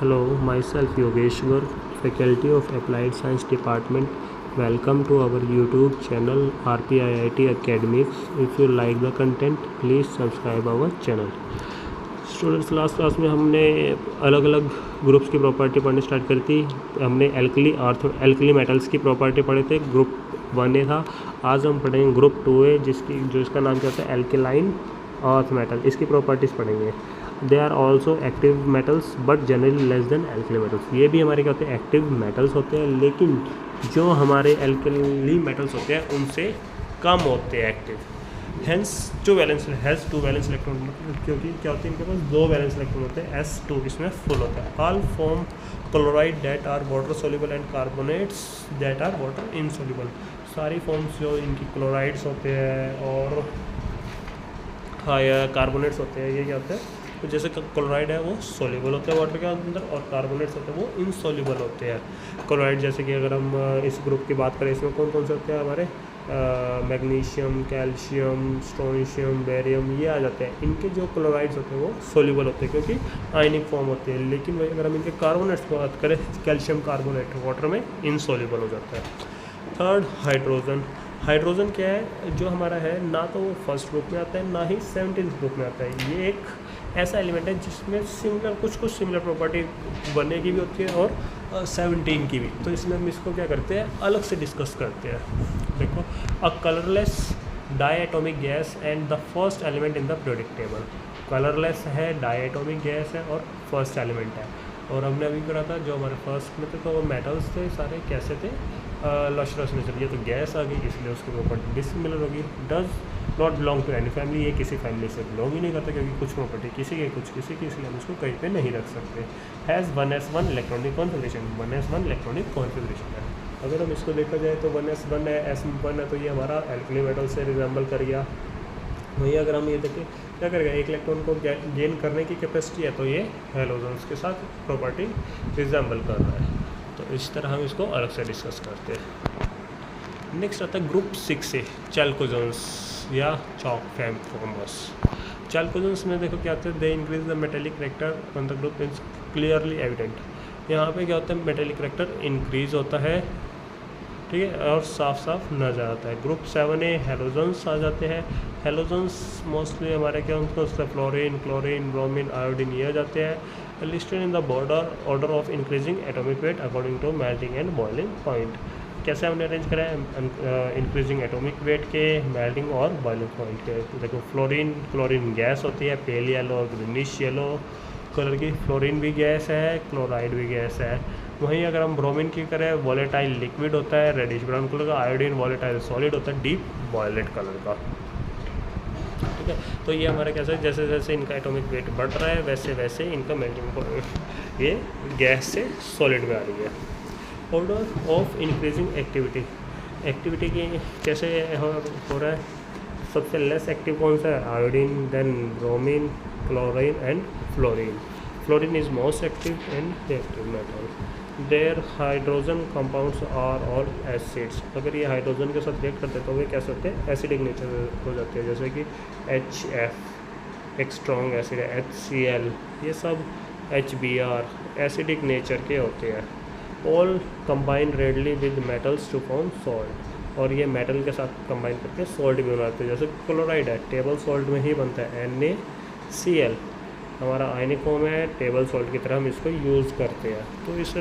Hello, myself Yogesh Garg, Faculty of Applied Science Department. Welcome to our YouTube channel RPIIT Academics. If you like the content, please subscribe our channel. Students, last class में हमने अलग अलग groups की property पढ़नी start करी थी। हमने alkali metals की प्रॉपर्टी पढ़े थे, ग्रुप 1A था। आज हम पढ़ेंगे ग्रुप 2A जिसका नाम क्या होता है एल्केलाइन अर्थ मेटल। इसकी प्रॉपर्टीज़ पढ़ेंगे। They are also active metals but generally less than alkali metals. ये भी हमारे क्या होते हैं एक्टिव मेटल्स होते हैं, लेकिन जो हमारे एल्कली मेटल्स होते हैं उनसे कम होते हैं active. Has two valence electron, क्योंकि क्या होते हैं इनके पास 2 वैलेंस इलेक्ट्रॉन होते हैं, S2 इसमें फुल होता है। All form chloride that are water soluble and carbonates that are water insoluble. सारी फॉर्म्स जो इनकी क्लोराइड्स होते हैं और कार्बोनेट्स होते हैं, ये क्या होते हैं, तो जैसे क्लोराइड है वो सोल्यूबल होता है वाटर के अंदर और कार्बोनेट्स होते हैं वो इनसोल्यूबल होते हैं। क्लोराइड जैसे कि अगर हम इस ग्रुप की बात करें, इसमें कौन कौन से होते हैं हमारे मैग्नीशियम, कैल्शियम, स्ट्रोनिशियम, बेरियम, ये आ जाते हैं। इनके जो क्लोराइड्स होते हैं वो सोल्यूबल होते हैं क्योंकि आयनिक फॉर्म होते हैं। लेकिन वही अगर हम इनके कार्बोनेट्स की बात करें, कैल्शियम कार्बोनेट वाटर में इनसोल्यूबल हो जाता है। थर्ड, हाइड्रोजन क्या है, जो हमारा है ना तो वो फर्स्ट ग्रुप में आता है ना ही 17th ग्रुप में आता है। ये एक ऐसा एलिमेंट है जिसमें कुछ सिमिलर प्रॉपर्टी बनने की भी होती है और 17 की भी। तो इसमें हम इसको क्या करते हैं अलग से डिस्कस करते हैं। देखो, a colourless diatomic gas and the first element in the periodic table. Colourless है, डायटोमिक गैस है और फर्स्ट एलिमेंट है। और हमने अभी करा था जो हमारे फर्स्ट में थे तो वो मेटल्स थे सारे, कैसे थे, लशरस नेचर। ये तो गैस आ गई इसलिए उसकी प्रॉपर्टी डिसिमिलर होगी। Does not belong to any family, ये किसी फैमिली से बिलोंग ही नहीं करता क्योंकि कुछ प्रॉपर्टी किसी की इसलिए हम इसको कहीं पे नहीं रख सकते। Has 1s1 electronic configuration, 1s1 electronic configuration है। अगर हम इसको देखा जाए तो 1s1 है, s1 है, तो ये हमारा एल्कली मेटल से रिजेंबल कर गया। वहीं अगर हम ये देखें क्या करेगा, एक इलेक्ट्रॉन को गेन करने की कैपेसिटी है तो ये हैलोजन्स के साथ प्रॉपर्टी रिजेंबल कर रहा है। तो इस तरह हम इसको अलग से डिस्कस करते हैं। नेक्स्ट आता है ग्रुप 6A चैल्कोजन्स या चॉक फॉर्मर्स। चैल्कोजन्स में देखो क्या होता है, they increase the metallic character on the group is clearly evident. यहाँ पे क्या होता है मेटेलिक करेक्टर इंक्रीज होता है, ठीक है, और साफ नजर आता है। ग्रुप 7A हेलोजन्स आ जाते हैं। हेलोजन्स मोस्टली हमारे क्या होते हैं फ्लोरीन, क्लोरीन, ब्रोमीन, आयोडीन ये आ जाते हैं। Listed in the order of increasing atomic weight according to melting and boiling point. कैसे हमने अरेंज करा है इंक्रीजिंग एटॉमिक वेट के, मेल्टिंग और बॉइलिंग पॉइंट के। देखो क्लोरीन गैस होती है, पेल येलो और ग्रीनिश येलो कलर की। फ्लोरीन भी गैस है, क्लोराइड भी गैस है। वहीं अगर हम ब्रोमीन की करें, वॉलेटाइल लिक्विड होता है रेडिश ब्राउन कलर का। आयोडीन वॉलेटाइल सॉलिड होता है डीप वॉयलेट कलर का, ठीक है। तो ये हमारा कैसा है, जैसे जैसे इनका एटॉमिक वेट बढ़ रहा है वैसे वैसे इनका मेल्टिंग ये गैस से सॉलिड में आ रही है। ऑर्डर ऑफ इंक्रीजिंग एक्टिविटी की कैसे हो रहा है, सबसे लेस एक्टिव कौन सा है, iodine, then bromine, chlorine and fluorine. Fluorine is most active and reactive metal. Their hydrogen compounds are all acids. अगर ये हाइड्रोजन के साथ रिएक्ट करते हैं तो वे कैसे होते हैं एसिडिक नेचर हो जाते हैं, जैसे कि HF एक स्ट्रॉन्ग एसिड है, HCl ये सब HBr एसिडिक नेचर के होते हैं। All combine readily with metals to form salt. और ये मेटल के साथ कंबाइन करके सॉल्ट भी बनाते हैं, जैसे क्लोराइड है टेबल सॉल्ट में ही बनता है, NaCl हमारा आयनिक फॉर्म है, टेबल सॉल्ट की तरह हम इसको यूज़ करते हैं। तो इस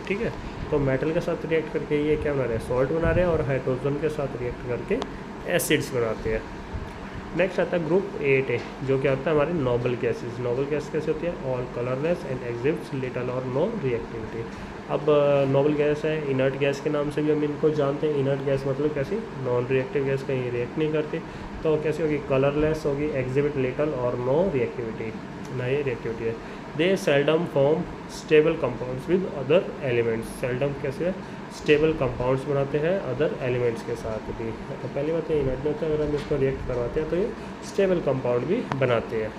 ठीक है, तो मेटल के साथ रिएक्ट करके ये क्या बना रहे हैं, सॉल्ट बना रहे हैं, और हाइड्रोजन के साथ रिएक्ट करके एसिड्स बनाते हैं। नेक्स्ट आता है ग्रुप 8A जो क्या होता है हमारे नोबल गैसेस। नोबल गैस कैसे होती है, all colourless and exhibits little और नो रिएक्टिविटी। अब नोबल गैस है, इनर्ट गैस के नाम से भी हम इनको जानते हैं। इनर्ट गैस मतलब कैसी, नॉन रिएक्टिव गैस, कहीं रिएक्ट नहीं करती। तो कैसी होगी, कलरलेस होगी, एग्जिबिट लिटल और नो रिएक्टिविटी, ना ये रिएक्टिविटी है। They seldom form stable compounds with other elements. Seldom कैसे है, स्टेबल कंपाउंड्स बनाते हैं अदर एलिमेंट्स के साथ भी। तो पहली बात है इनर्ट में होता है, अगर हम इसको रिएक्ट करवाते हैं तो ये स्टेबल कंपाउंड भी बनाते हैं।